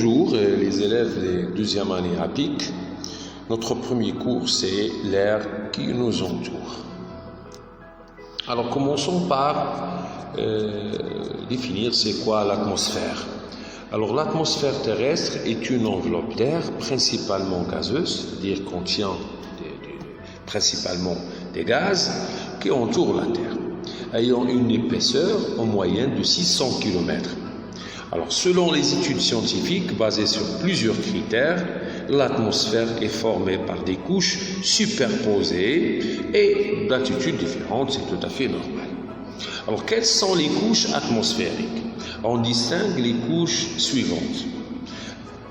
Bonjour les élèves des deuxième année à PIC. Notre premier cours c'est l'air qui nous entoure. Alors commençons par définir c'est quoi l'atmosphère. Alors l'atmosphère terrestre est une enveloppe d'air principalement gazeuse, c'est-à-dire contient principalement des gaz qui entourent la Terre, ayant une épaisseur en moyenne de 600 km. Alors, selon les études scientifiques basées sur plusieurs critères, l'atmosphère est formée par des couches superposées et d'altitudes différentes, c'est tout à fait normal. Alors, quelles sont les couches atmosphériques? On distingue les couches suivantes.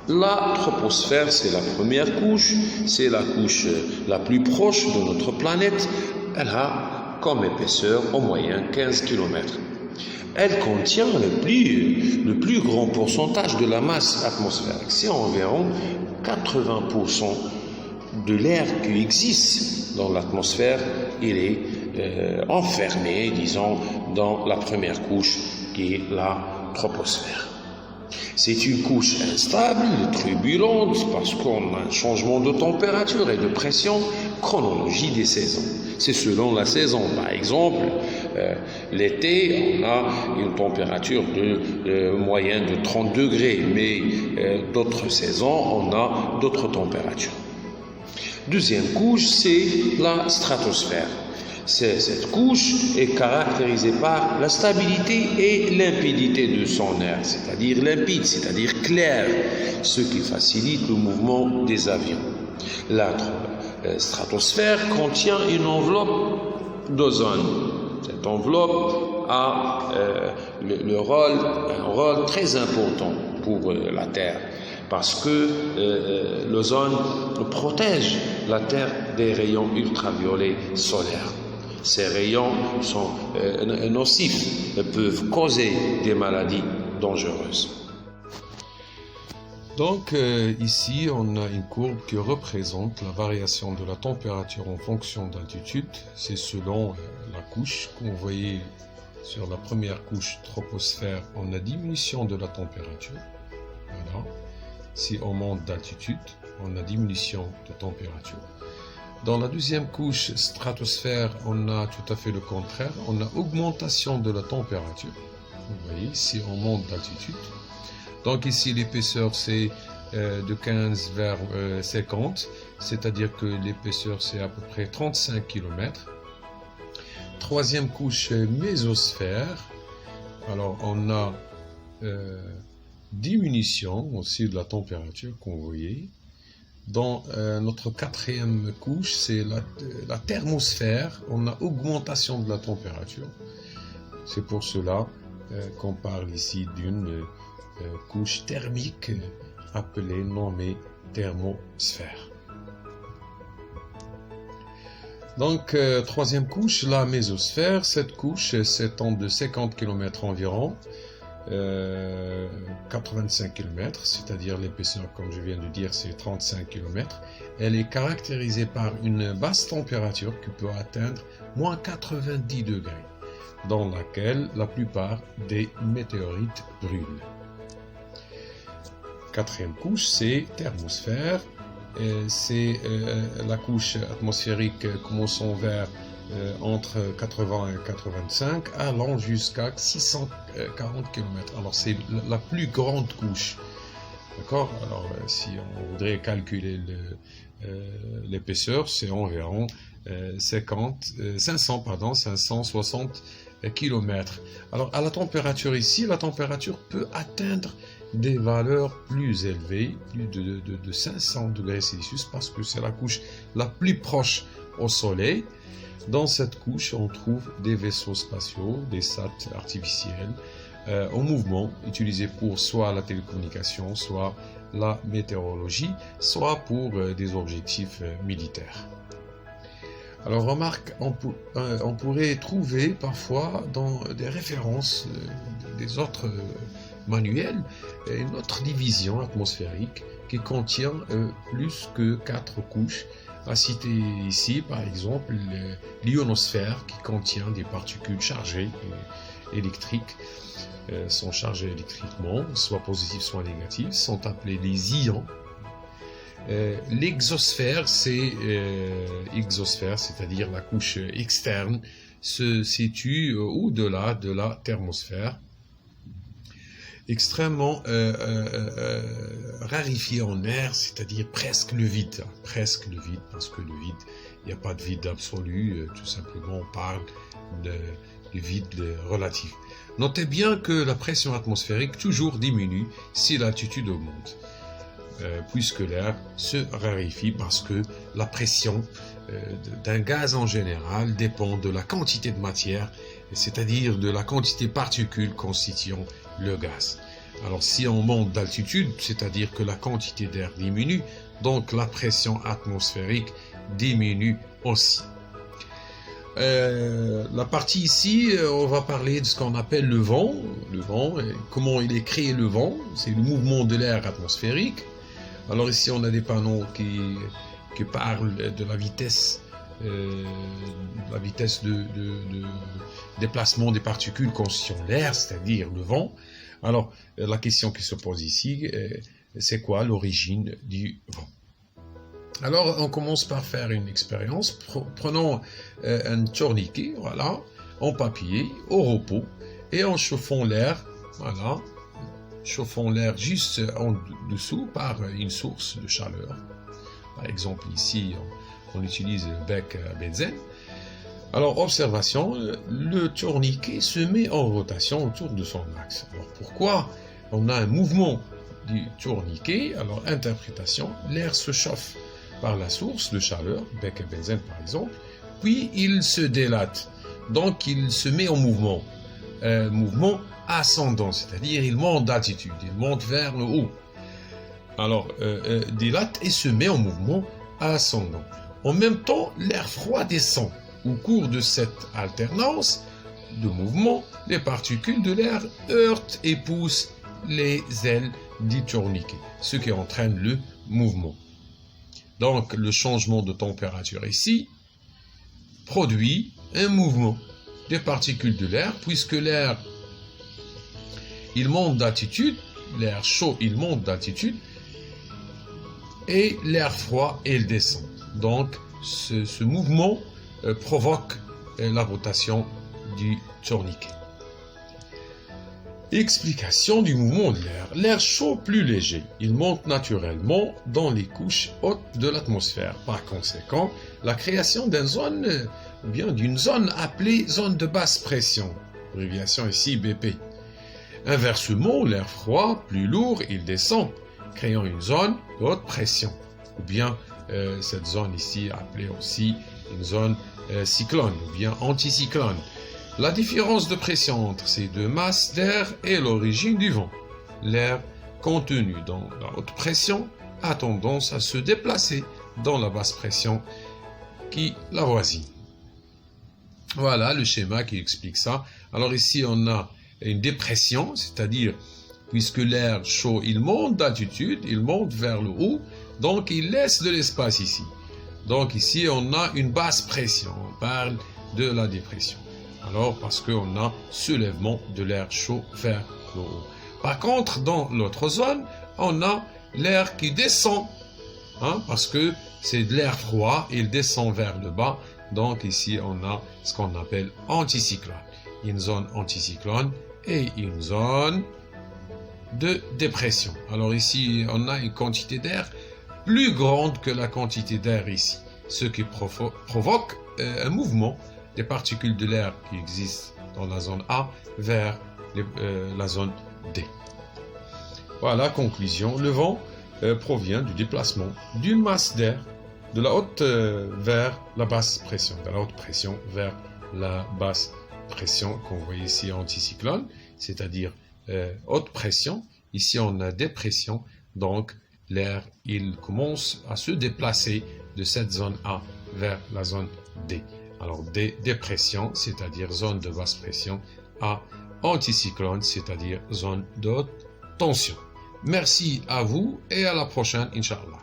La troposphère, c'est la première couche, c'est la couche la plus proche de notre planète. Elle a comme épaisseur en moyenne 15 km. Elle contient le plus grand pourcentage de la masse atmosphérique. C'est environ 80% de l'air qui existe dans l'atmosphère. Il est enfermé, disons, dans la première couche qui est la troposphère. C'est une couche instable, turbulente, parce qu'on a un changement de température et de pression, chronologie des saisons. C'est selon la saison. Par exemple, l'été, on a une température de moyenne de 30 degrés, mais d'autres saisons, on a d'autres températures. Deuxième couche, c'est la stratosphère. Cette couche est caractérisée par la stabilité et limpidité de son air, c'est-à-dire limpide, c'est-à-dire clair, ce qui facilite le mouvement des avions. La stratosphère contient une enveloppe d'ozone. Cette enveloppe a un rôle très important pour la Terre, parce que l'ozone protège la Terre des rayons ultraviolets solaires. Ces rayons sont nocifs et peuvent causer des maladies dangereuses. Donc ici, on a une courbe qui représente la variation de la température en fonction d'altitude. C'est selon la couche qu'on voyait sur la première couche troposphère, on a diminution de la température. Voilà. Si on monte d'altitude, on a diminution de température. Dans la deuxième couche stratosphère, on a tout à fait le contraire. On a augmentation de la température. Vous voyez, si on monte d'altitude. Donc ici, l'épaisseur, c'est de 15 vers 50, c'est-à-dire que l'épaisseur, c'est à peu près 35 km. Troisième couche, mésosphère. Alors, on a diminution aussi de la température qu'on voyait. Dans notre quatrième couche, c'est la thermosphère. On a augmentation de la température. C'est pour cela qu'on parle ici d'une couche thermique nommée thermosphère. Donc, troisième couche, la mésosphère. Cette couche s'étend de 50 km environ. 85 km, c'est-à-dire l'épaisseur, comme je viens de dire, c'est 35 km. Elle est caractérisée par une basse température qui peut atteindre moins 90 degrés, dans laquelle la plupart des météorites brûlent. Quatrième couche, c'est thermosphère. C'est la couche atmosphérique commençant vers entre 80 et 85, allant jusqu'à 640 km. Alors c'est la plus grande couche. D'accord? Alors si on voudrait calculer l'épaisseur, c'est environ 560 km. Alors à la température ici, la température peut atteindre des valeurs plus élevées, plus de 500 degrés Celsius, parce que c'est la couche la plus proche au Soleil. Dans cette couche, on trouve des vaisseaux spatiaux, des satellites artificiels en mouvement, utilisés pour soit la télécommunication, soit la météorologie, soit pour des objectifs militaires. Alors remarque, on pourrait trouver parfois dans des références des autres manuels une autre division atmosphérique qui contient plus que 4 couches. À citer ici, par exemple, l'ionosphère qui contient des particules chargées électriques sont chargés électriquement, soit positifs, soit négatifs, sont appelés les ions. L'exosphère, c'est-à-dire la couche externe, se situe au-delà de la thermosphère, extrêmement raréfié en air, c'est-à-dire presque le vide, parce que le vide, il n'y a pas de vide absolu, tout simplement on parle du vide relatif. Notez bien que la pression atmosphérique toujours diminue si l'altitude augmente, puisque l'air se raréfie, parce que la pression d'un gaz en général dépend de la quantité de matière, c'est-à-dire de la quantité de particules constituant le gaz. Alors si on monte d'altitude, c'est-à-dire que la quantité d'air diminue, donc la pression atmosphérique diminue aussi. La partie ici, on va parler de ce qu'on appelle le vent. Le vent, comment il est créé le vent, c'est le mouvement de l'air atmosphérique. Alors ici on a des panneaux qui parlent de la vitesse de déplacement des particules constituant l'air, c'est-à-dire le vent. Alors, la question qui se pose ici, c'est quoi l'origine du vent? Alors, on commence par faire une expérience. Prenons un tourniquet, voilà, en papier, au repos, et en chauffant l'air, voilà, chauffons l'air juste en dessous par une source de chaleur. Par exemple, ici, on utilise le bec à benzène. Alors, observation, le tourniquet se met en rotation autour de son axe. Alors, pourquoi on a un mouvement du tourniquet? Alors, interprétation, l'air se chauffe par la source de chaleur, bec à benzène par exemple, puis il se délate. Donc, il se met en mouvement. Mouvement ascendant, c'est-à-dire il monte d'altitude, il monte vers le haut. Alors, dilate et se met en mouvement ascendant. En même temps, l'air froid descend. Au cours de cette alternance de mouvement, les particules de l'air heurtent et poussent les ailes du tourniquet, ce qui entraîne le mouvement. Donc, le changement de température ici produit un mouvement des particules de l'air, puisque l'air, il monte d'altitude, l'air chaud, il monte d'altitude, et l'air froid, il descend. Donc, ce mouvement provoque la rotation du tourniquet. Explication du mouvement de l'air. L'air chaud plus léger, il monte naturellement dans les couches hautes de l'atmosphère. Par conséquent, la création d'une zone appelée zone de basse pression, abréviation ici BP. Inversement, l'air froid plus lourd, il descend, créant une zone de haute pression, ou bien cette zone ici appelée aussi une zone cyclone ou bien anticyclone. La différence de pression entre ces deux masses d'air est l'origine du vent. L'air contenu dans la haute pression a tendance à se déplacer dans la basse pression qui l'avoisine. Voilà le schéma qui explique ça. Alors ici on a une dépression, c'est-à-dire puisque l'air chaud il monte d'altitude, il monte vers le haut, donc il laisse de l'espace ici. Donc ici, on a une basse pression, on parle de la dépression. Alors, parce qu'on a soulèvement de l'air chaud vers le haut. Par contre, dans l'autre zone, on a l'air qui descend, parce que c'est de l'air froid, il descend vers le bas. Donc ici, on a ce qu'on appelle anticyclone. Une zone anticyclone et une zone de dépression. Alors ici, on a une quantité d'air plus grande que la quantité d'air ici, ce qui provoque un mouvement des particules de l'air qui existent dans la zone A vers la zone D. Voilà, conclusion. Le vent provient du déplacement d'une masse d'air de la haute vers la basse pression, de la haute pression vers la basse pression qu'on voit ici anticyclone, c'est-à-dire haute pression. Ici, on a dépression, donc l'air, il commence à se déplacer de cette zone A vers la zone D. Alors, dépression, c'est-à-dire zone de basse pression, A, anticyclone, c'est-à-dire zone de haute tension. Merci à vous et à la prochaine, Inch'Allah.